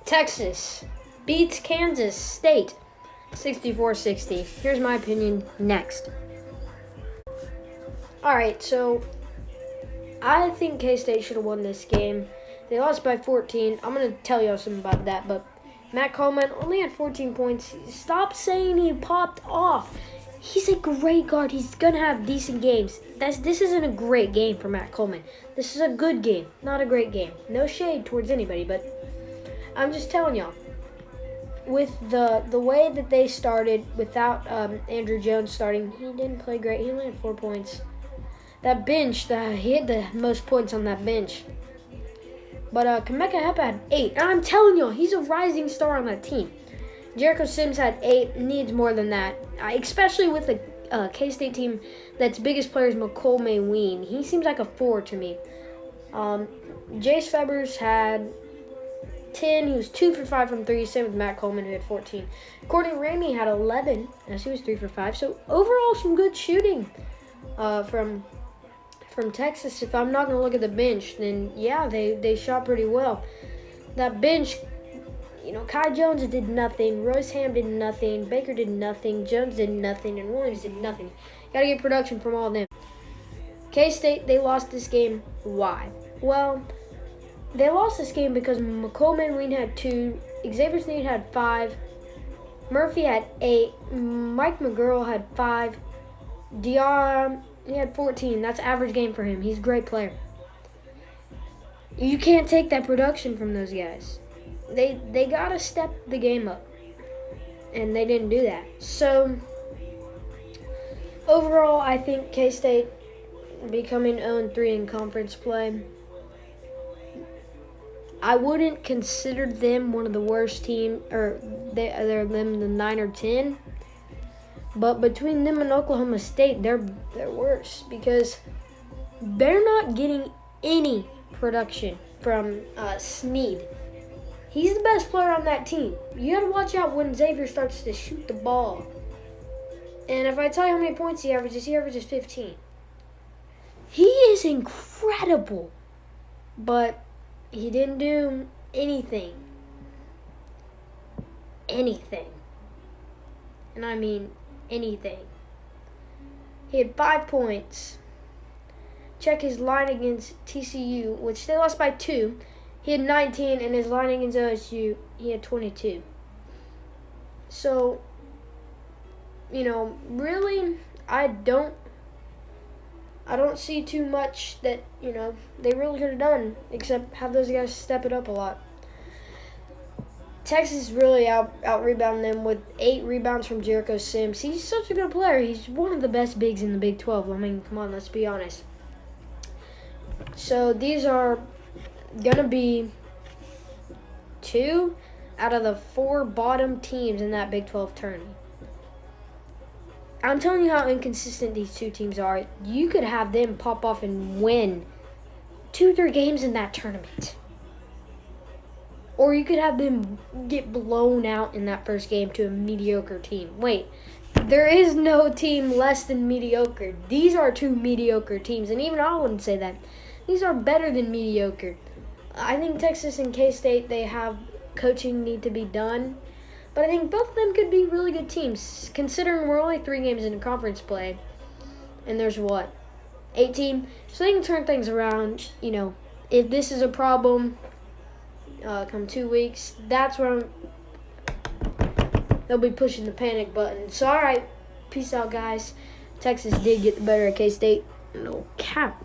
Texas beats Kansas State 64-60. Here's my opinion next. Alright, so I think K-State should have won this game. They lost by 14. I'm going to tell y'all something about that, but Matt Coleman only had 14 points. Stop saying he popped off. He's a great guard. He's going to have decent games. This isn't a great game for Matt Coleman. This is a good game, not a great game. No shade towards anybody, but I'm just telling y'all. With the way that they started, without Andrew Jones starting, he didn't play great. He only had 4 points. That bench, he had the most points on that bench. But Kameka Hepa had 8. And I'm telling y'all, he's a rising star on that team. Jericho Sims had 8, needs more than that. Especially with the K-State team that's biggest player is McCole Mayween. He seems like a 4 to me. Jace Febers had 10. He was 2 for 5 from 3. Same with Matt Coleman, who had 14. Courtney Ramey had 11, as he was 3 for 5. So overall, some good shooting from Texas. If I'm not going to look at the bench, then yeah, they shot pretty well. That bench, Kai Jones did nothing, Royce Ham did nothing, Baker did nothing, Jones did nothing, and Williams did nothing. Got to get production from all of them. K-State, they lost this game. Why? Well, they lost this game because McCole Mayween had 2, Xavier Sneed had 5, Murphy had 8, Mike McGurl had 5, Diarra, he had 14. That's average game for him. He's a great player. You can't take that production from those guys. They got to step the game up. And they didn't do that. So, overall, I think K-State becoming 0-3 in conference play. I wouldn't consider them one of the worst teams, or they're them the 9 or 10. But between them and Oklahoma State, they're worse because they're not getting any production from Sneed. He's the best player on that team. You got to watch out when Xavier starts to shoot the ball. And if I tell you how many points he averages 15. He is incredible. But he didn't do anything. And I mean anything. He had 5 points. Check his line against TCU, which they lost by 2. He had 19, and his line against OSU, he had 22. So, really, I don't see too much that, they really could have done, except have those guys step it up a lot. Texas really out-rebounded them with 8 rebounds from Jericho Sims. He's such a good player. He's one of the best bigs in the Big 12. I mean, come on, let's be honest. So these are going to be 2 out of the 4 bottom teams in that Big 12 tournament. I'm telling you how inconsistent these 2 teams are. You could have them pop off and win 2-3 games in that tournament. Or you could have them get blown out in that first game to a mediocre team. Wait, there is no team less than mediocre. These are 2 mediocre teams, and even I wouldn't say that. These are better than mediocre. I think Texas and K-State, they have coaching need to be done. But I think both of them could be really good teams, considering we're only 3 games into conference play. And there's 18? So they can turn things around, If this is a problem, come 2 weeks, that's where they'll be pushing the panic button. So, all right, peace out, guys. Texas did get the better of K-State. No cap.